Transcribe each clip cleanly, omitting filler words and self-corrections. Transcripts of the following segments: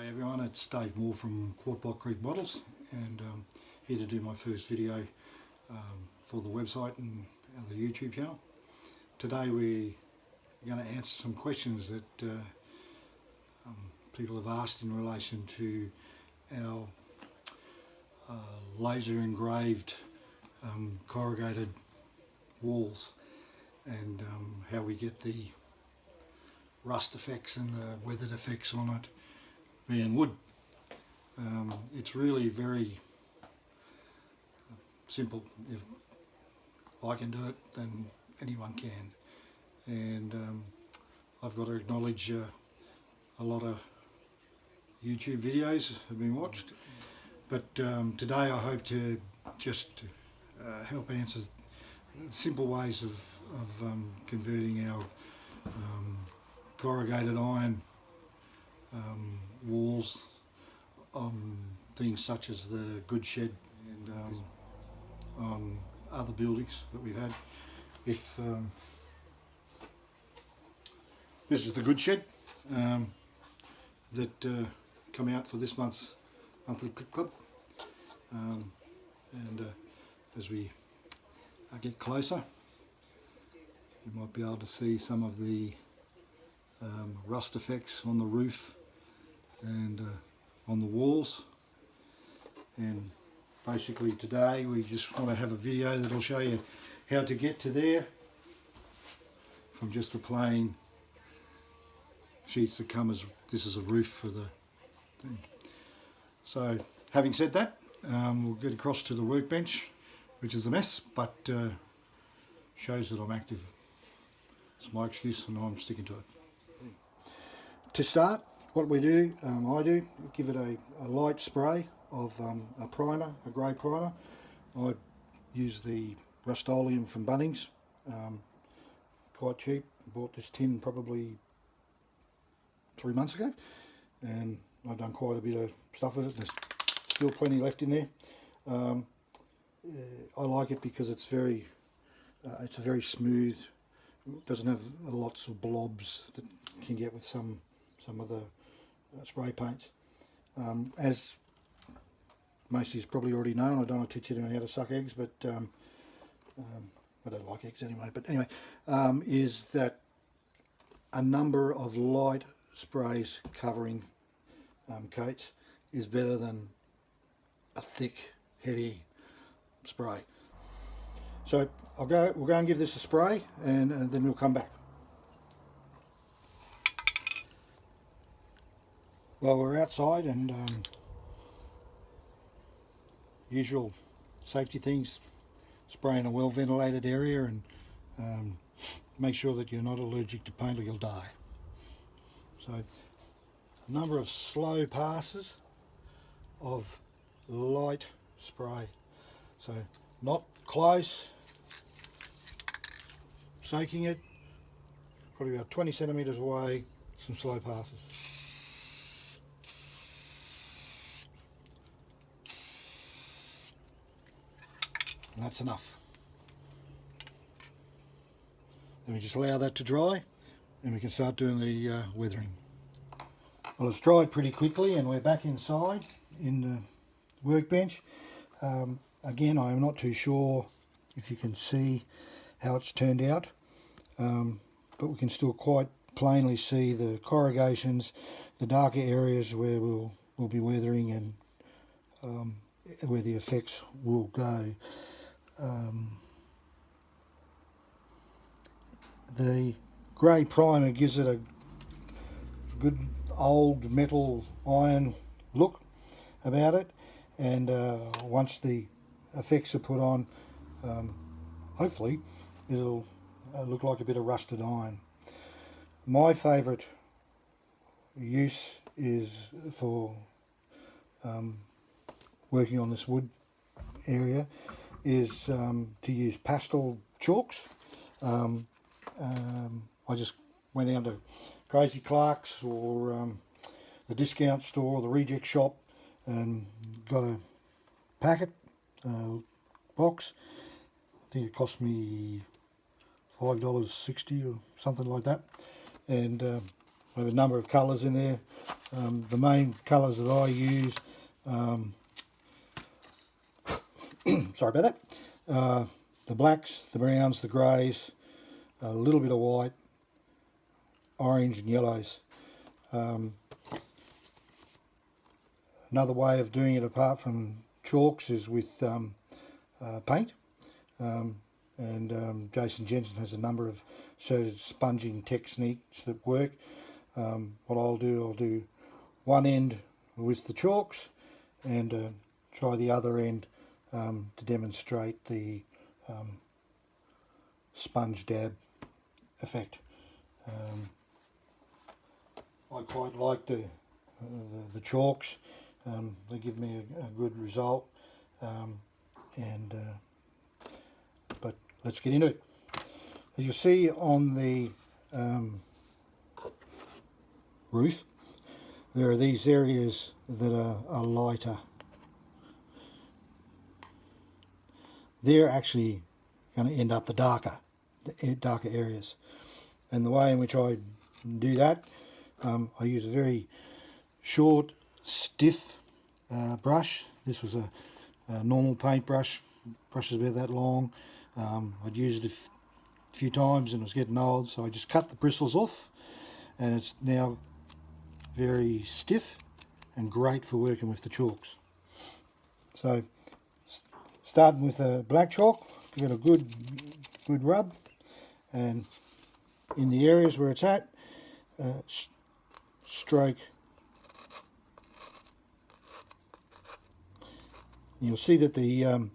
G'day everyone, it's Dave Moore from Quartbot Creek Bottles, and here to do my first video for the website and the YouTube channel. Today we're going to answer some questions that people have asked in relation to our laser engraved corrugated walls and how we get the rust effects and the weathered effects on it being wood. It's really very simple. If I can do it, then anyone can. And I've got to acknowledge a lot of YouTube videos have been watched, but today I hope to just help answer simple ways of converting our corrugated iron walls on things such as the goods shed and on other buildings that we've had. If this is the goods shed that come out for this month's monthly clip club, and as we get closer, you might be able to see some of the rust effects on the roof and on the walls. And basically today we just want to have a video that'll show you how to get to there from just the plain sheets that come as this is a roof for the thing. So having said that, we'll get across to the workbench, which is a mess, but shows that I'm active. It's my excuse and I'm sticking to it. To start, what we do, I do, give it a light spray of a primer, a grey primer. I use the Rustand from Bunnings, quite cheap. Bought this tin probably 3 months ago, and I've done quite a bit of stuff with it. There's still plenty left in there. I like it because it's a very smooth. Doesn't have lots of blobs that you can get with some of the spray paints. As most of you probably already know, I don't want to teach you how to suck eggs, but I don't like eggs anyway. But anyway, is that a number of light sprays covering coats is better than a thick, heavy spray. So we'll go and give this a spray, and then we'll come back. Well, we're outside, and usual safety things, spray in a well ventilated area, and make sure that you're not allergic to paint or you'll die. So a number of slow passes of light spray, so not close, soaking it, probably about 20 centimetres away, some slow passes. And that's enough. Then we just allow that to dry, and we can start doing the weathering. Well, it's dried pretty quickly, and we're back inside in the workbench. Again, I am not too sure if you can see how it's turned out, but we can still quite plainly see the corrugations, the darker areas where we'll be weathering, and where the effects will go. The grey primer gives it a good old metal iron look about it, and once the effects are put on, hopefully it'll look like a bit of rusted iron. My favourite use is for working on this wood area is to use pastel chalks. I just went down to Crazy Clark's or the discount store or the reject shop and got a packet, box. I think it cost me $5.60 or something like that, and I have a number of colours in there. The main colours that I use, sorry about that, the blacks, the browns, the greys, a little bit of white, orange and yellows. Another way of doing it apart from chalks is with paint. Jason Jensen has a number of certain sponging techniques that work. What I'll do one end with the chalks and try the other end to demonstrate the sponge dab effect. I quite like the chalks. They give me a good result, but let's get into it. As you see on the roof, there are these areas that are lighter. They're actually going to end up the darker areas, and the way in which I do that, I use a very short, stiff brush. This was a normal paint brush. Brush is about that long. I'd used it a few times and it was getting old, so I just cut the bristles off, and it's now very stiff and great for working with the chalks. So starting with a black chalk, give it a good rub, and in the areas where it's at, stroke. You'll see that the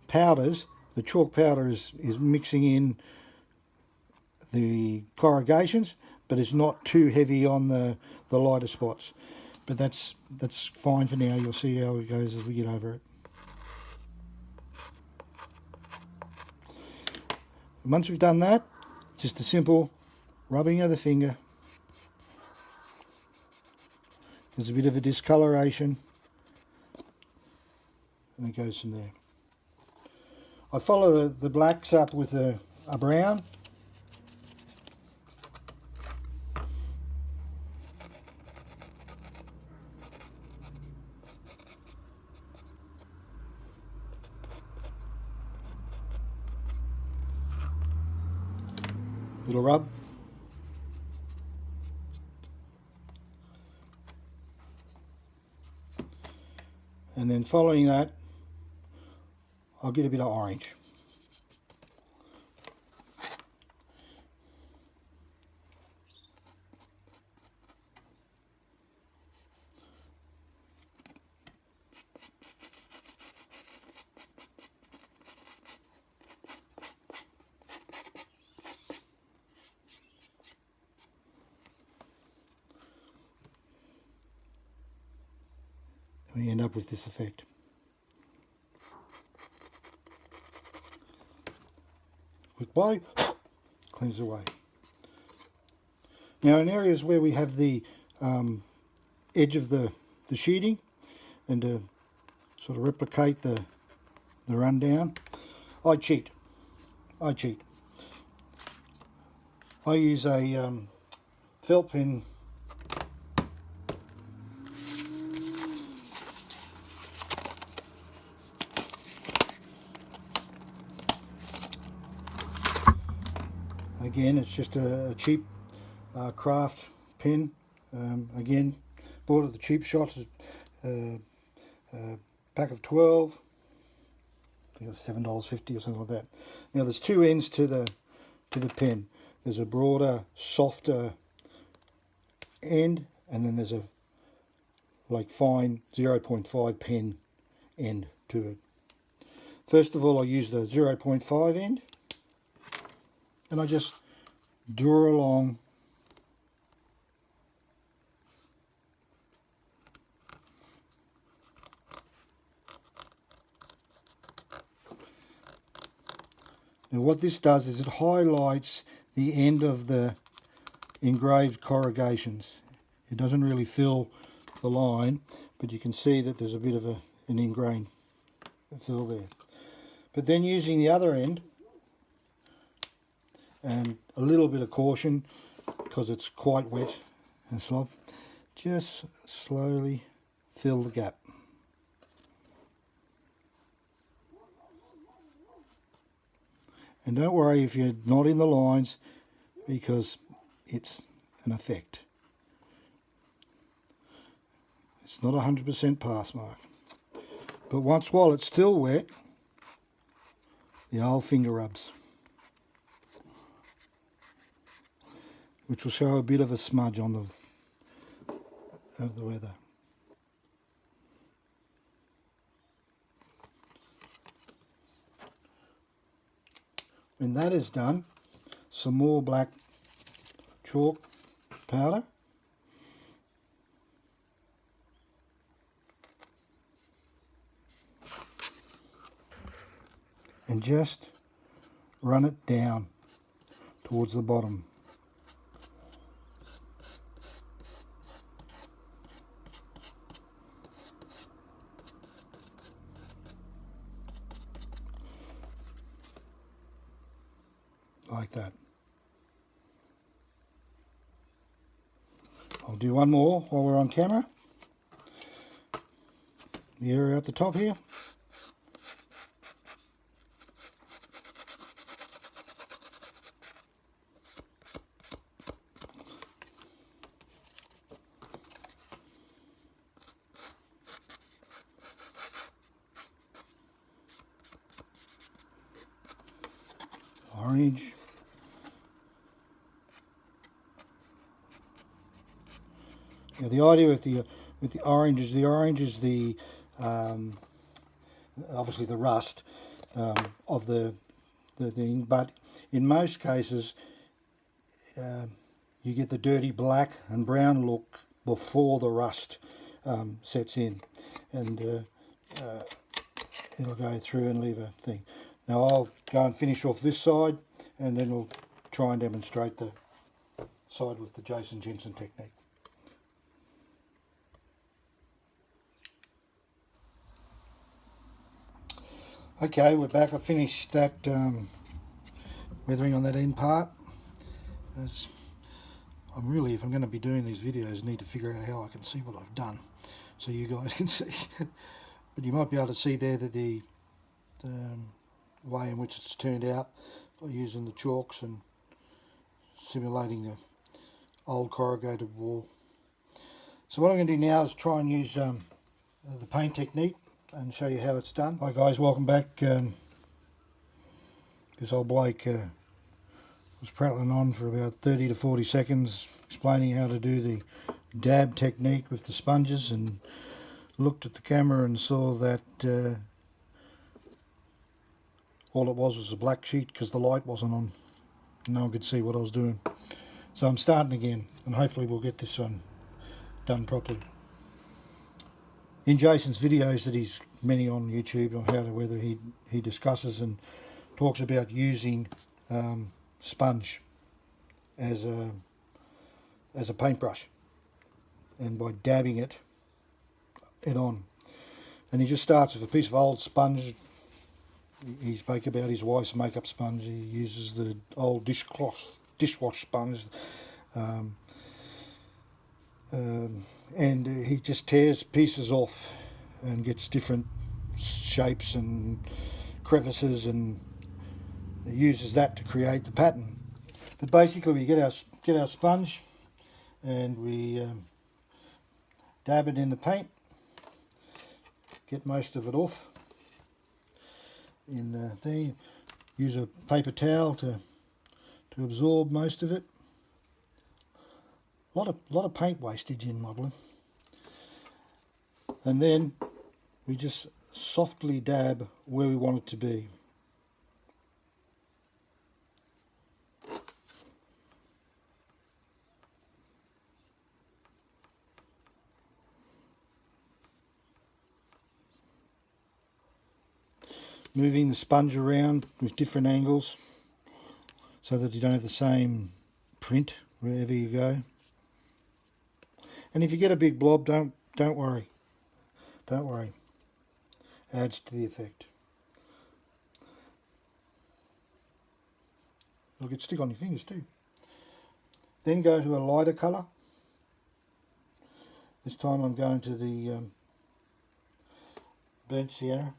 powders, the chalk powder is mixing in the corrugations, but it's not too heavy on the lighter spots. But that's fine for now. You'll see how it goes as we get over it. Once we've done that, just a simple rubbing of the finger. There's a bit of a discoloration, and it goes from there. I follow the blacks up with a brown. Little rub. And then following that, I'll get a bit of orange. We end up with this effect. Quick blow, cleans away. Now in areas where we have the edge of the sheeting, and to sort of replicate the rundown, I cheat. I use a felt pen. Again, it's just a cheap craft pen. Again, bought at the cheap shops, pack of 12. I think it was $7.50 or something like that. Now there's two ends to the pen. There's a broader, softer end, and then there's a fine 0.5 pen end to it. First of all, I use the 0.5 end, and I just draw along Now what this does is it highlights the end of the engraved corrugations. It doesn't really fill the line, but you can see that there's a bit of an ingrained fill there. But then using the other end, and a little bit of caution because it's quite wet and slop. Just slowly fill the gap. And don't worry if you're not in the lines, because it's an effect. It's not 100% pass mark. But while it's still wet, the old finger rubs, which will show a bit of a smudge on the weather. When that is done, some more black chalk powder. And just run it down towards the bottom. Like that. I'll do one more while we're on camera. The area at the top here. Orange. Yeah, the idea with the orange is the obviously the rust of the thing, but in most cases you get the dirty black and brown look before the rust sets in, and it'll go through and leave a thing. Now I'll go and finish off this side, and then we'll try and demonstrate the side with the Jason Jensen technique. Okay, we're back. I finished that weathering on that end part. If I'm going to be doing these videos, need to figure out how I can see what I've done, so you guys can see. But you might be able to see there that the way in which it's turned out by using the chalks and simulating the old corrugated wall. So what I'm going to do now is try and use the paint technique and show you how it's done. Hi guys, welcome back. This old bloke was prattling on for about 30 to 40 seconds explaining how to do the dab technique with the sponges, and looked at the camera and saw that all it was a black sheet because the light wasn't on. No one could see what I was doing. So I'm starting again, and hopefully we'll get this one done properly. In Jason's videos that he's many on YouTube on how to weather, he discusses and talks about using sponge as a paintbrush, and by dabbing it on. And he just starts with a piece of old sponge. He spoke about his wife's makeup sponge. He uses the old dishwash sponge. And he just tears pieces off and gets different shapes and crevices, and uses that to create the pattern. But basically we get our sponge and we dab it in the paint, get most of it off in there, use a paper towel to absorb most of it. A lot of paint wastage in modelling. And then we just softly dab where we want it to be. Moving the sponge around with different angles so that you don't have the same print wherever you go. And if you get a big blob, don't worry. Don't worry. Adds to the effect. It'll get stick on your fingers too. Then go to a lighter colour This time I'm going to the burnt sienna,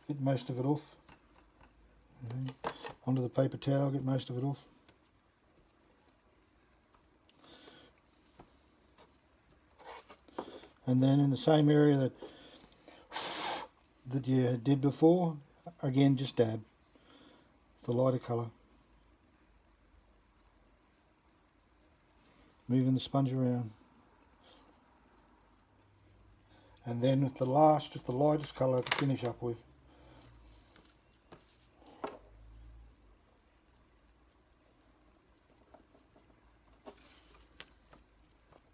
get most of it off, onto the paper towel, get most of it off. And then in the same area that you did before, again just dab the lighter colour, moving the sponge around. And then with the lightest colour to finish up with.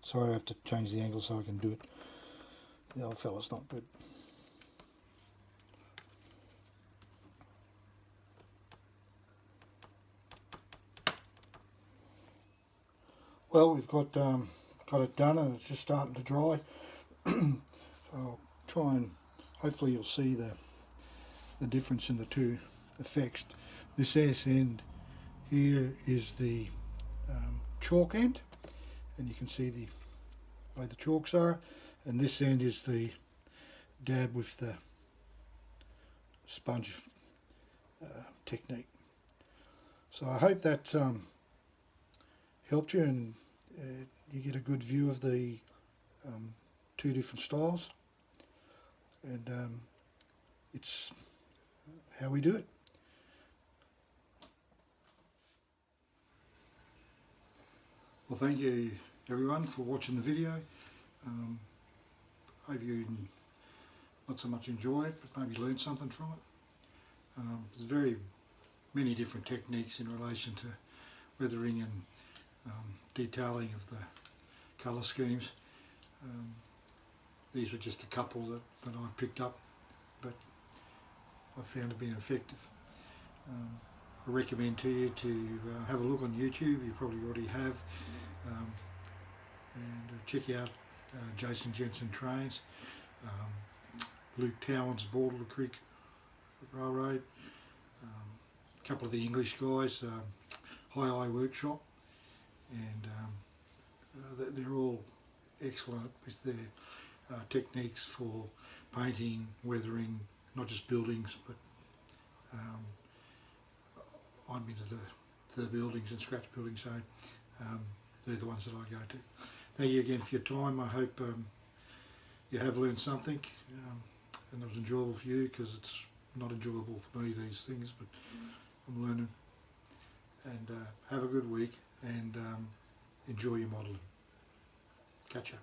Sorry, I have to change the angle so I can do it. The old fella's not good. Well, we've got it done, and it's just starting to dry. So I'll try and hopefully you'll see the difference in the two effects. This end here is the chalk end, and you can see the way the chalks are, and this end is the dab with the sponge technique. So I hope that helped you, and you get a good view of the two different styles, and it's how we do it. Well, thank you everyone for watching the video. Hope you not so much enjoy it, but maybe learn something from it. There's very many different techniques in relation to weathering and detailing of the colour schemes. These were just a couple that I've picked up, but I found to be effective. I recommend to you to have a look on YouTube. You probably already have, and check out Jason Jensen Trains, Luke Towan's Border Creek Railroad, a couple of the English guys, High Workshop, and they're all excellent with their techniques for painting, weathering, not just buildings, but I'm into the buildings and scratch buildings, so they're the ones that I go to. Thank you again for your time. I hope you have learned something, and it was enjoyable for you, because it's not enjoyable for me, these things, but I'm learning. And have a good week, and enjoy your modelling. Catch ya.